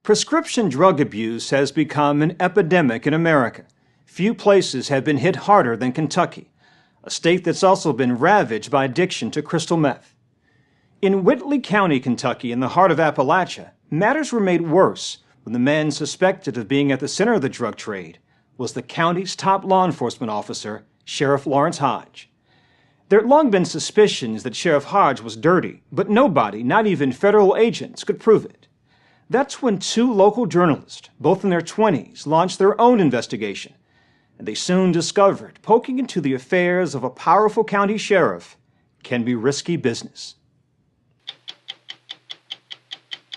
Prescription drug abuse has become an epidemic in America. Few places have been hit harder than Kentucky, a state that's also been ravaged by addiction to crystal meth. In Whitley County, Kentucky, in the heart of Appalachia, matters were made worse when the man suspected of being at the center of the drug trade was the county's top law enforcement officer, Sheriff Lawrence Hodge. There had long been suspicions that Sheriff Hodge was dirty, but nobody, not even federal agents, could prove it. That's when two local journalists, both in their 20s, launched their own investigation. And they soon discovered poking into the affairs of a powerful county sheriff can be risky business.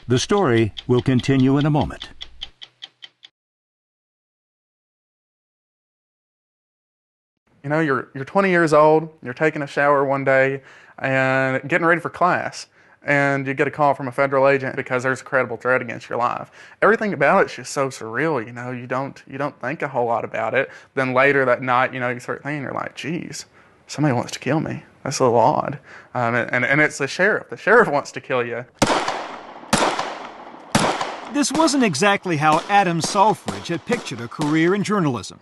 The story will continue in a moment. You know, you're 20 years old, you're taking a shower one day and getting ready for class, and you get a call from a federal agent because there's a credible threat against your life. Everything about it's just so surreal, you know, you don't think a whole lot about it. Then later that night, you know, you start thinking, you're like, geez, somebody wants to kill me. That's a little odd. And it's the sheriff. The sheriff wants to kill you. This wasn't exactly how Adam Selfridge had pictured a career in journalism.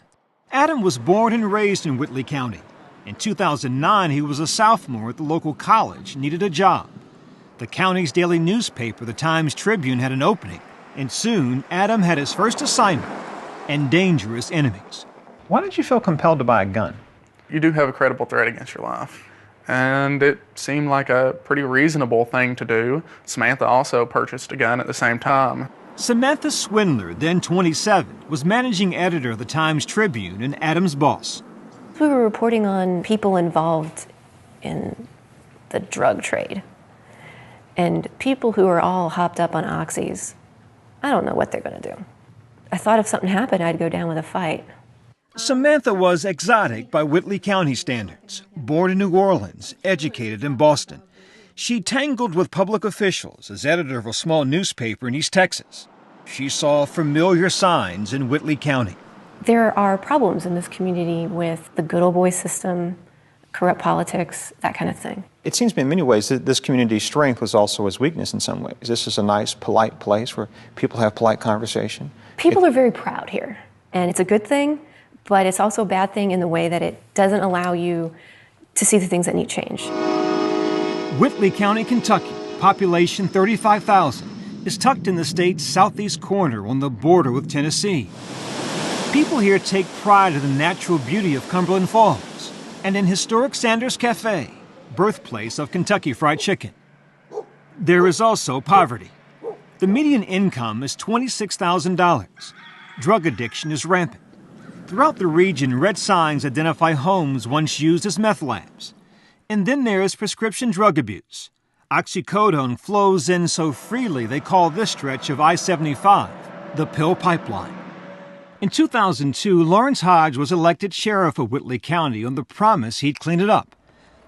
Adam was born and raised in Whitley County. In 2009, he was a sophomore at the local college, needed a job. The county's daily newspaper, the Times-Tribune, had an opening, and soon Adam had his first assignment, and dangerous enemies. Why did you feel compelled to buy a gun? You do have a credible threat against your life. And it seemed like a pretty reasonable thing to do. Samantha also purchased a gun at the same time. Samantha Swindler, then 27, was managing editor of the Times-Tribune and Adam's boss. We were reporting on people involved in the drug trade. And people who are all hopped up on oxys, I don't know what they're going to do. I thought if something happened, I'd go down with a fight. Samantha was exotic by Whitley County standards. Born in New Orleans, educated in Boston. She tangled with public officials as editor of a small newspaper in East Texas. She saw familiar signs in Whitley County. There are problems in this community with the good old boy system, corrupt politics, that kind of thing. It seems to me in many ways that this community's strength was also its weakness in some ways. This is a nice, polite place where people have polite conversation. People are very proud here, and it's a good thing, but it's also a bad thing in the way that it doesn't allow you to see the things that need change. Whitley County, Kentucky, population 35,000, is tucked in the state's southeast corner on the border with Tennessee. People here take pride in the natural beauty of Cumberland Falls and in historic Sanders Cafe, birthplace of Kentucky Fried Chicken. There is also poverty. The median income is $26,000. Drug addiction is rampant. Throughout the region, red signs identify homes once used as meth labs. And then there is prescription drug abuse. Oxycodone flows in so freely they call this stretch of I-75 the pill pipeline. In 2002, Lawrence Hodge was elected sheriff of Whitley County on the promise he'd clean it up.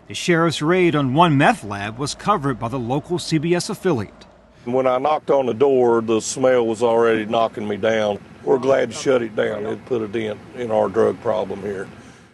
The sheriff's raid on one meth lab was covered by the local CBS affiliate. When I knocked on the door, the smell was already knocking me down. We're glad to shut it down. It put a dent in our drug problem here.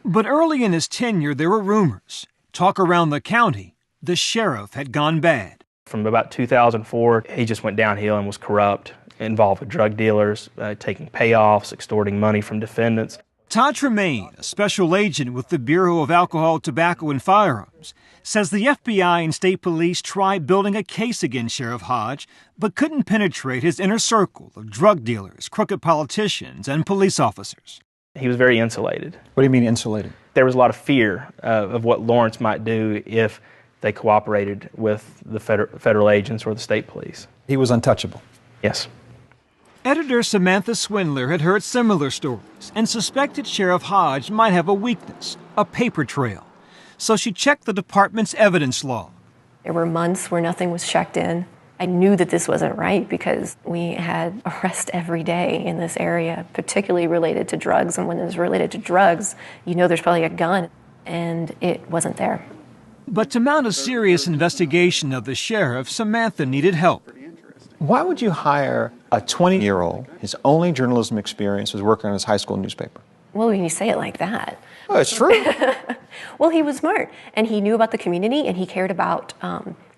But early in his tenure, there were rumors. Talk around the county, the sheriff had gone bad. From about 2004, he just went downhill and was corrupt, involved with drug dealers, taking payoffs, extorting money from defendants. Todd Tremaine, a special agent with the Bureau of Alcohol, Tobacco, and Firearms, says the FBI and state police tried building a case against Sheriff Hodge, but couldn't penetrate his inner circle of drug dealers, crooked politicians, and police officers. He was very insulated. What do you mean insulated? There was a lot of fear of what Lawrence might do if they cooperated with the federal agents or the state police. He was untouchable. Yes. Editor Samantha Swindler had heard similar stories and suspected Sheriff Hodge might have a weakness, a paper trail. So she checked the department's evidence log. There were months where nothing was checked in. I knew that this wasn't right because we had arrests every day in this area, particularly related to drugs. And when it's related to drugs, you know there's probably a gun, and it wasn't there. But to mount a serious investigation of the sheriff, Samantha needed help. Why would you hire a 20-year-old, his only journalism experience was working on his high school newspaper? Well, when you say it like that. Oh, it's true. Well, he was smart, and he knew about the community, and he cared about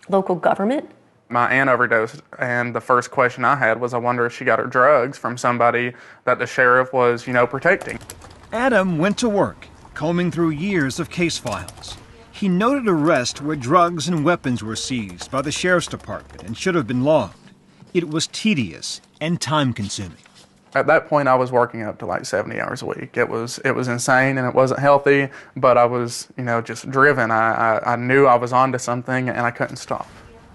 local government. My aunt overdosed, and the first question I had was, I wonder if she got her drugs from somebody that the sheriff was, protecting. Adam went to work, combing through years of case files. He noted arrests where drugs and weapons were seized by the sheriff's department and should have been logged. It was tedious and time-consuming. At that point, I was working up to like 70 hours a week. It was insane, and it wasn't healthy, but I was, just driven. I knew I was onto something, and I couldn't stop.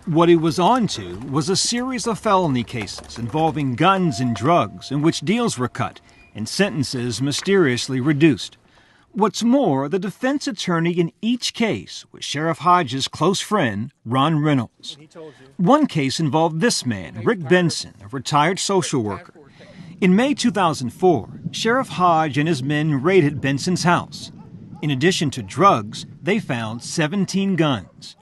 What he was on to was a series of felony cases involving guns and drugs in which deals were cut and sentences mysteriously reduced. What's more, the defense attorney in each case was Sheriff Hodges' close friend, Ron Reynolds. One case involved this man, Rick Benson, a retired social worker. In May 2004, Sheriff Hodge and his men raided Benson's house. In addition to drugs, they found 17 guns.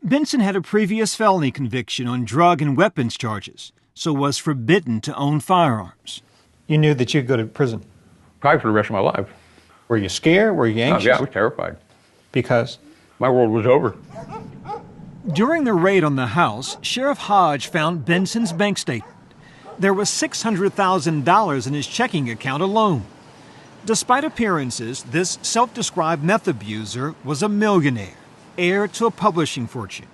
Benson had a previous felony conviction on drug and weapons charges, so was forbidden to own firearms. You knew that you'd go to prison. Probably for the rest of my life. Were you scared? Were you anxious? Oh, yeah, I was terrified. Because? My world was over. During the raid on the house, Sheriff Hodge found Benson's bank statement. There was $600,000 in his checking account alone. Despite appearances, this self-described meth abuser was a millionaire, heir to a publishing fortune.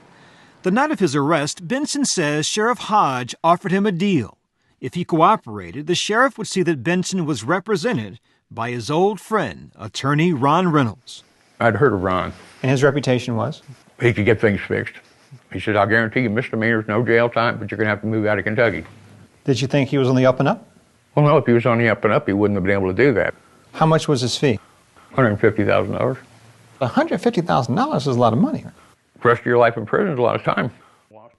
The night of his arrest, Benson says Sheriff Hodge offered him a deal. If he cooperated, the sheriff would see that Benson was represented by his old friend, attorney Ron Reynolds. I'd heard of Ron. And his reputation was? He could get things fixed. He said, I'll guarantee you misdemeanors, no jail time, but you're going to have to move out of Kentucky. Did you think he was on the up and up? Well, no, if he was on the up and up, he wouldn't have been able to do that. How much was his fee? $150,000. $150,000 is a lot of money. The rest of your life in prison is a lot of time.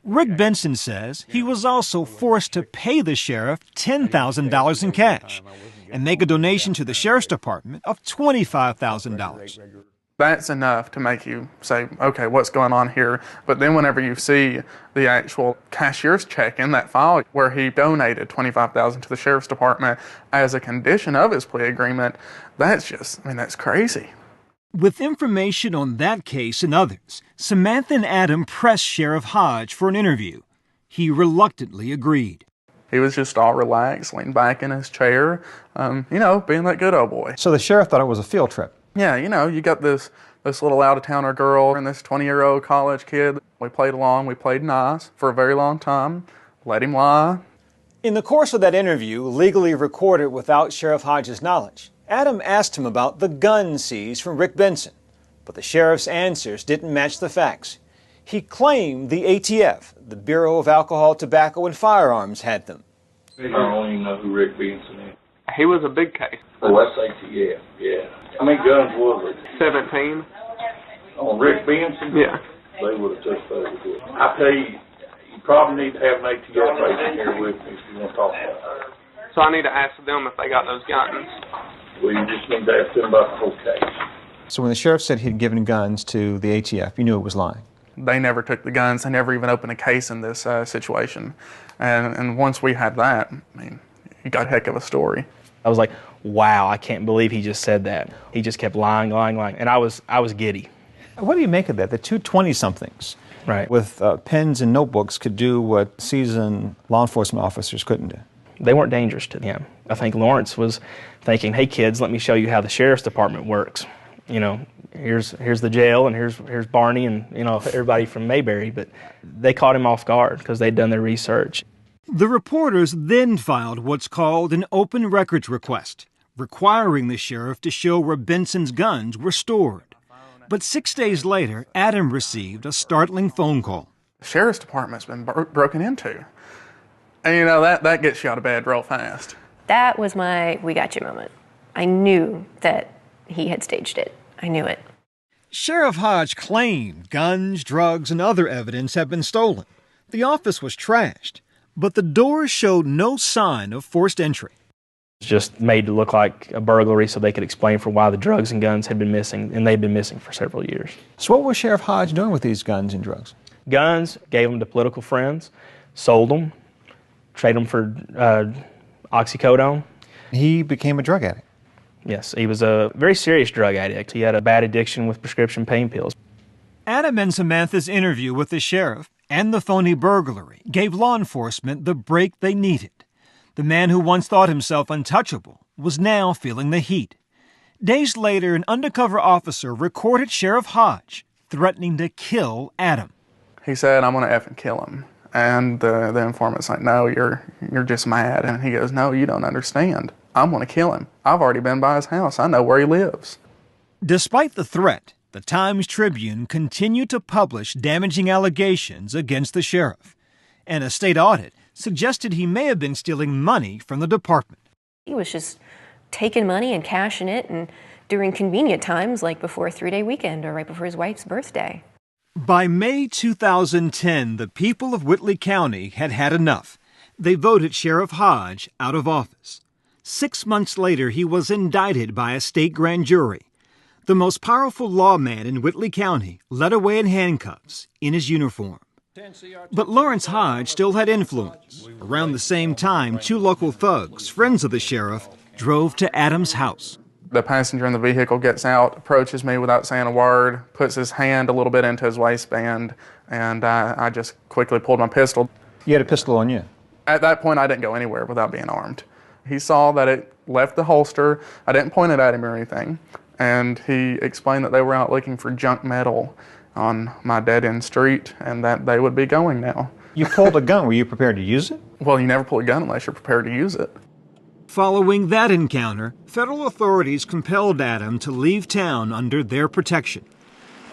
Rick Benson says he was also forced to pay the sheriff $10,000 in cash and make a donation to the sheriff's department of $25,000. That's enough to make you say, okay, what's going on here? But then whenever you see the actual cashier's check in that file where he donated $25,000 to the sheriff's department as a condition of his plea agreement, that's crazy. With information on that case and others, Samantha and Adam pressed Sheriff Hodge for an interview. He reluctantly agreed. He was just all relaxed, leaned back in his chair, being that good old boy. So the sheriff thought it was a field trip. Yeah, you got this little out-of-towner girl and this 20-year-old college kid. We played along, we played nice for a very long time, let him lie. In the course of that interview, legally recorded without Sheriff Hodge's knowledge, Adam asked him about the gun seized from Rick Benson, but the sheriff's answers didn't match the facts. He claimed the ATF, the Bureau of Alcohol, Tobacco, and Firearms, had them. I don't even know who Rick Benson is. He was a big case. Oh, that's ATF, yeah. How many guns was it? 17. On Rick Benson? Yeah. They would have took those. I tell you, you probably need to have an ATF agent here with me if you want to talk about it. So I need to ask them if they got those guns. Well, you just need to ask them about the whole case. So when the sheriff said he'd given guns to the ATF, you knew it was lying. They never took the guns. They never even opened a case in this situation. And once we had that, you got a heck of a story. I was like, wow, I can't believe he just said that. He just kept lying. And I was giddy. What do you make of that? The two 20-somethings Right. with pens and notebooks could do what seasoned law enforcement officers couldn't do. They weren't dangerous to him. I think Lawrence was thinking, hey kids, let me show you how the sheriff's department works. Here's the jail, and here's Barney, and everybody from Mayberry. But they caught him off guard because they'd done their research. The reporters then filed what's called an open records request, requiring the sheriff to show where Benson's guns were stored. But 6 days later, Adam received a startling phone call. The sheriff's department's been broken into. And that gets you out of bed real fast. That was my we got you moment. I knew that he had staged it. I knew it. Sheriff Hodge claimed guns, drugs, and other evidence had been stolen. The office was trashed, but the doors showed no sign of forced entry. It's just made to look like a burglary so they could explain for why the drugs and guns had been missing, and they'd been missing for several years. So what was Sheriff Hodge doing with these guns and drugs? Guns, gave them to political friends, sold them, traded them for oxycodone. He became a drug addict. Yes, he was a very serious drug addict. He had a bad addiction with prescription pain pills. Adam and Samantha's interview with the sheriff and the phony burglary gave law enforcement the break they needed. The man who once thought himself untouchable was now feeling the heat. Days later, an undercover officer recorded Sheriff Hodge threatening to kill Adam. He said, "I'm going to effing kill him." And the informant's like, "No, you're just mad." And he goes, "No, you don't understand. I'm going to kill him. I've already been by his house. I know where he lives." Despite the threat, the Times-Tribune continued to publish damaging allegations against the sheriff, and a state audit suggested he may have been stealing money from the department. He was just taking money and cashing it, and during convenient times like before a 3-day weekend or right before his wife's birthday. By May 2010, the people of Whitley County had had enough. They voted Sheriff Hodge out of office. 6 months later, he was indicted by a state grand jury. The most powerful lawman in Whitley County led away in handcuffs in his uniform. But Lawrence Hodge still had influence. Around the same time, 2 local thugs, friends of the sheriff, drove to Adam's house. The passenger in the vehicle gets out, approaches me without saying a word, puts his hand a little bit into his waistband, and I just quickly pulled my pistol. You had a pistol on you? At that point, I didn't go anywhere without being armed. He saw that it left the holster. I didn't point it at him or anything. And he explained that they were out looking for junk metal on my dead-end street and that they would be going now. You pulled a gun. Were you prepared to use it? Well, you never pull a gun unless you're prepared to use it. Following that encounter, federal authorities compelled Adam to leave town under their protection.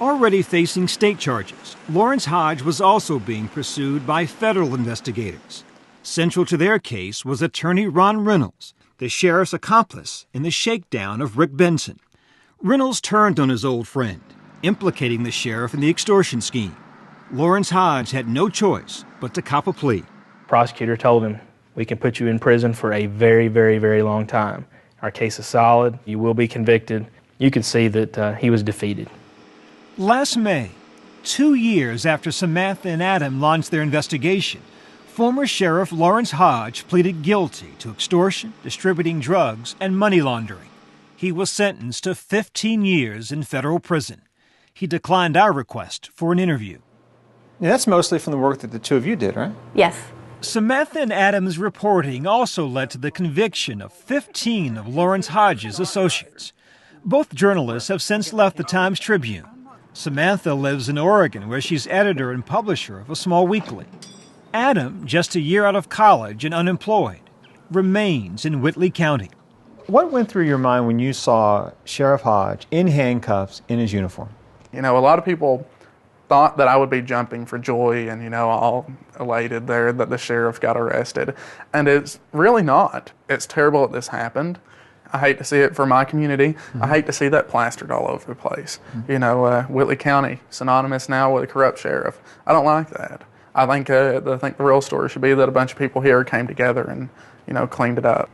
Already facing state charges, Lawrence Hodge was also being pursued by federal investigators. Central to their case was attorney Ron Reynolds, the sheriff's accomplice in the shakedown of Rick Benson. Reynolds turned on his old friend, implicating the sheriff in the extortion scheme. Lawrence Hodge had no choice but to cop a plea. Prosecutor told him, "We can put you in prison for a very, very, very long time. Our case is solid. You will be convicted." You could see that he was defeated. Last May, 2 years after Samantha and Adam launched their investigation, former Sheriff Lawrence Hodge pleaded guilty to extortion, distributing drugs, and money laundering. He was sentenced to 15 years in federal prison. He declined our request for an interview. Yeah, that's mostly from the work that the two of you did, right? Yes. Samantha and Adam's reporting also led to the conviction of 15 of Lawrence Hodge's associates. Both journalists have since left the Times-Tribune. Samantha lives in Oregon, where she's editor and publisher of a small weekly. Adam, just a year out of college and unemployed, remains in Whitley County. What went through your mind when you saw Sheriff Hodge in handcuffs in his uniform? You know, a lot of people thought that I would be jumping for joy and, all elated there that the sheriff got arrested. And it's really not. It's terrible that this happened. I hate to see it for my community. Mm-hmm. I hate to see that plastered all over the place. Mm-hmm. Whitley County, synonymous now with a corrupt sheriff. I don't like that. I think the real story should be that a bunch of people here came together and, cleaned it up.